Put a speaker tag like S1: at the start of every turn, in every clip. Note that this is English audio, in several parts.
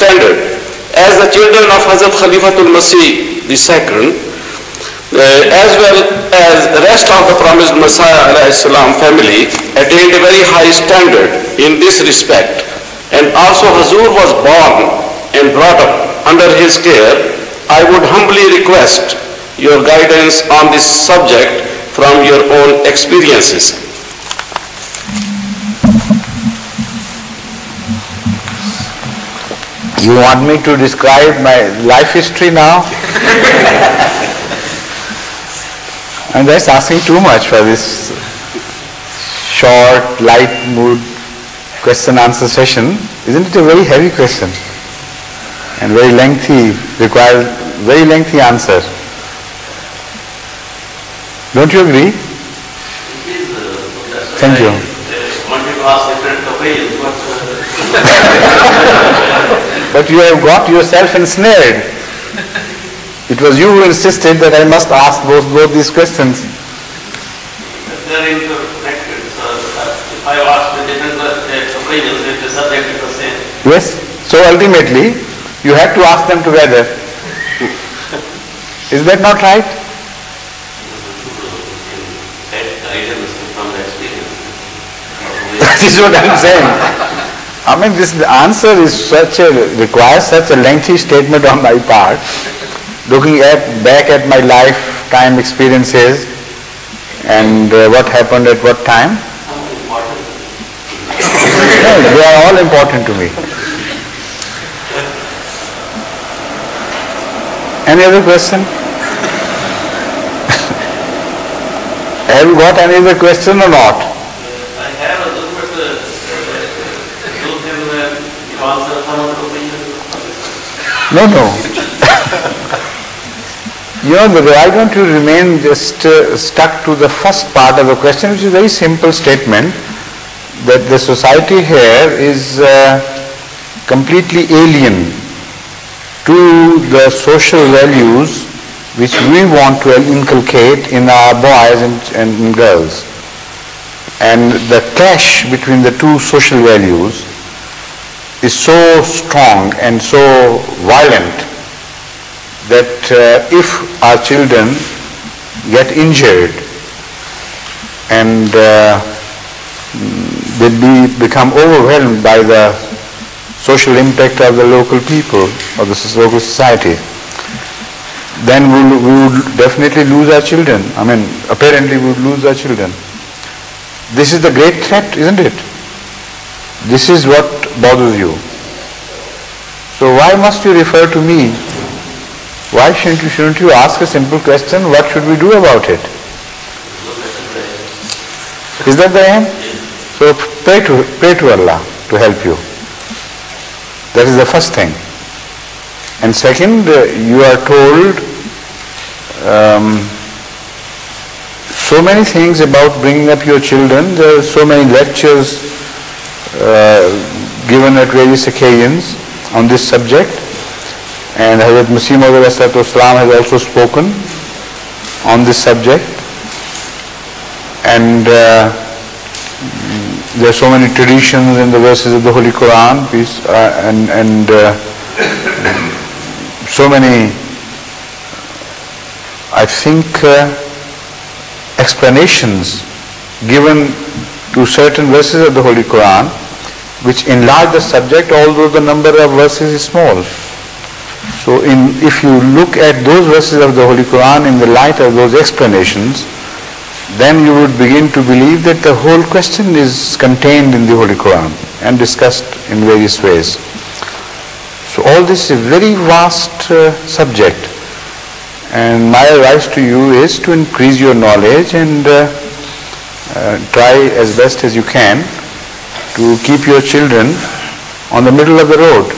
S1: standard. As the children of Hazrat Khalifatul Masih II, as well as the rest of the promised Messiah ﷺ family, attained a very high standard in this respect, and also Hazur was born and brought up under his care, I would humbly request your guidance on this subject from your own experiences.
S2: You want me to describe my life history now? And that's asking too much for this short, light mood question-answer session. Isn't it a very heavy question? And very lengthy, requires very lengthy answer. Don't you agree? Thank you. But you have got yourself ensnared. It was you who insisted that I must ask both these questions.
S3: They're interconnected. So if I ask the different opinions, if the subject is the same.
S2: Yes. So ultimately, you have to ask them together. Is that not right? That is what I'm saying. I mean, this answer is requires such a lengthy statement on my part, looking back at my lifetime experiences and what happened at what time. No, they are all important to me. Any other question? Have you got any other question or not? No. Why don't you remain just stuck to the first part of the question, which is a very simple statement, that the society here is completely alien to the social values which we want to inculcate in our boys and girls. And the clash between the two social values is so strong and so violent that if our children get injured and they become overwhelmed by the social impact of the local people or the local society, then we would definitely lose our children. I mean, apparently we would lose our children. This is the great threat, isn't it? This is what bothers you. So why must you refer to me? Why shouldn't you ask a simple question, what should we do about it? Is that the aim? So pray to Allah to help you. That is the first thing. And second, you are told so many things about bringing up your children. There are so many lectures given at various occasions on this subject, and Hadhrat Masih Maud has also spoken on this subject, and there are so many traditions in the verses of the Holy Quran, and so many, I think, explanations given to certain verses of the Holy Quran which enlarge the subject, although the number of verses is small. So if you look at those verses of the Holy Quran in the light of those explanations, then you would begin to believe that the whole question is contained in the Holy Quran and discussed in various ways. So all this is a very vast subject, and my advice to you is to increase your knowledge and try as best as you can to keep your children on the middle of the road.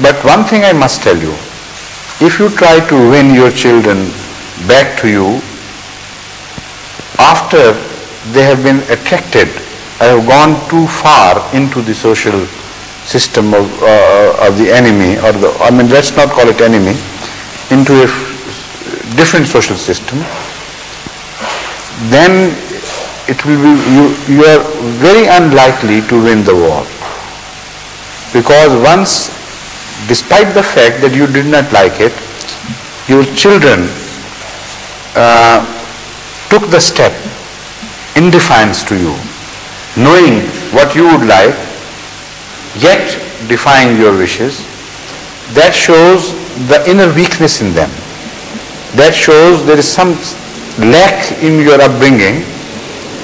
S2: But one thing I must tell you, if you try to win your children back to you after they have been attracted, have gone too far into the social system of the enemy, or let's not call it enemy, into a different social system, then it will be, you are very unlikely to win the war. Because once, despite the fact that you did not like it, your children took the step in defiance to you, knowing what you would like, yet defying your wishes, that shows the inner weakness in them. That shows there is some lack in your upbringing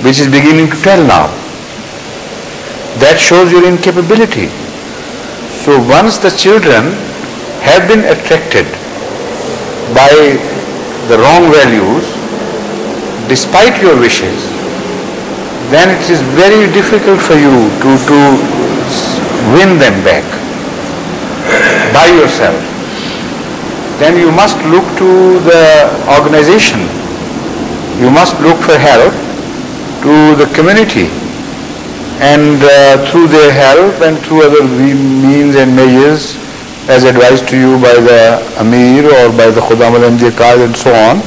S2: which is beginning to tell now. That shows your incapability. So once the children have been attracted by the wrong values, despite your wishes, then it is very difficult for you to win them back by yourself. Then you must look to the organization. You must look for help to the community. And through their help and through other means and measures, as advised to you by the Amir or by the Khudam al-Anbiya Qaz and so on,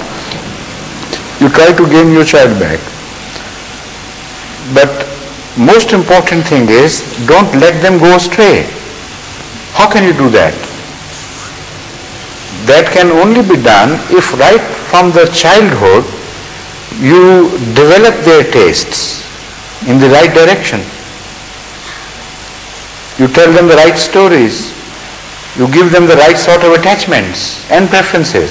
S2: you try to gain your child back. But most important thing is, don't let them go astray. How can you do that? That can only be done if right from the childhood you develop their tastes in the right direction. You tell them the right stories. You give them the right sort of attachments and preferences.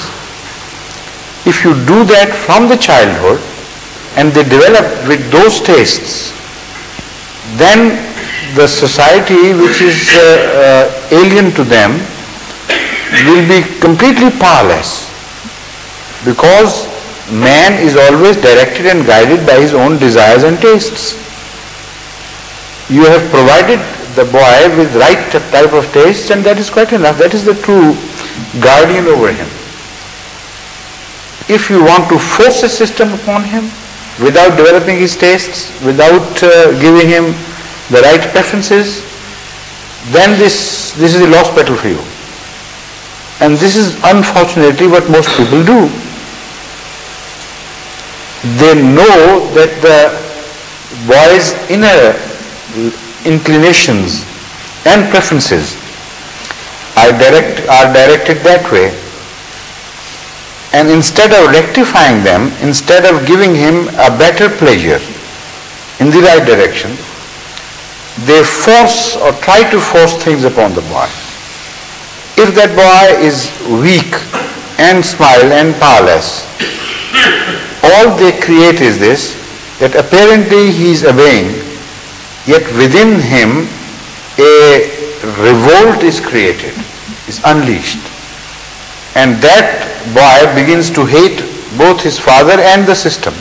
S2: If you do that from the childhood and they develop with those tastes, then the society which is alien to them will be completely powerless, because man is always directed and guided by his own desires and tastes. You have provided the boy with right type of tastes, and that is quite enough. That is the true guardian over him. If you want to force a system upon him without developing his tastes, without giving him the right preferences, then this is a lost battle for you. And this is unfortunately what most people do. They know that the boy's inner inclinations and preferences are directed that way. And instead of rectifying them, instead of giving him a better pleasure in the right direction, they force or try to force things upon the boy. If that boy is weak and small and powerless, all they create is this, that apparently he is obeying, yet within him a revolt is created, is unleashed. And that boy begins to hate both his father and the system.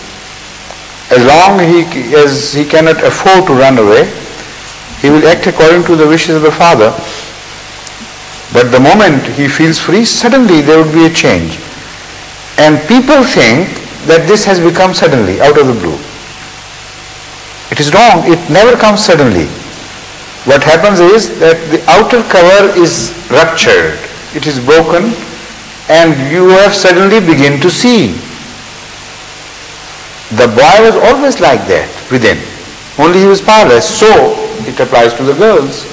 S2: As long as he cannot afford to run away, he will act according to the wishes of the father. But the moment he feels free, suddenly there would be a change. And people think that this has become suddenly, out of the blue. It is wrong. It never comes suddenly. What happens is that the outer cover is ruptured. It is broken, and you have suddenly begin to see. The boy was always like that within. Only he was powerless. So it applies to the girls.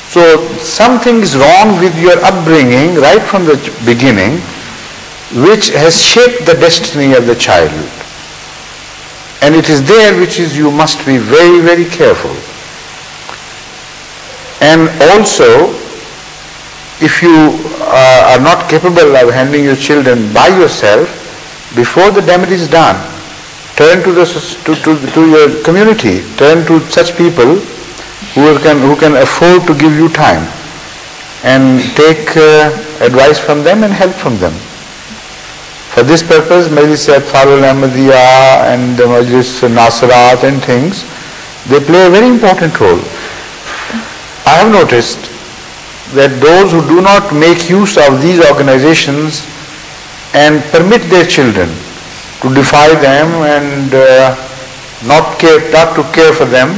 S2: So something is wrong with your upbringing right from the beginning, which has shaped the destiny of the child. And it is there which is you must be very, very careful. And also, if you are not capable of handling your children by yourself, before the damage is done, turn to your community, turn to such people who can afford to give you time, and take advice from them and help from them. For this purpose, Majlis Atfal al-Ahmadiyya and the Majlis Nasirat and things, they play a very important role. I have noticed that those who do not make use of these organizations and permit their children to defy them and not to care for them,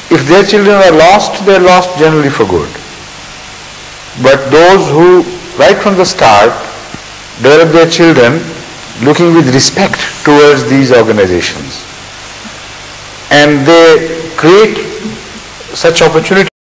S2: if their children are lost, they are lost generally for good. But those who, right from the start, develop their children looking with respect towards these organizations, and they create such opportunity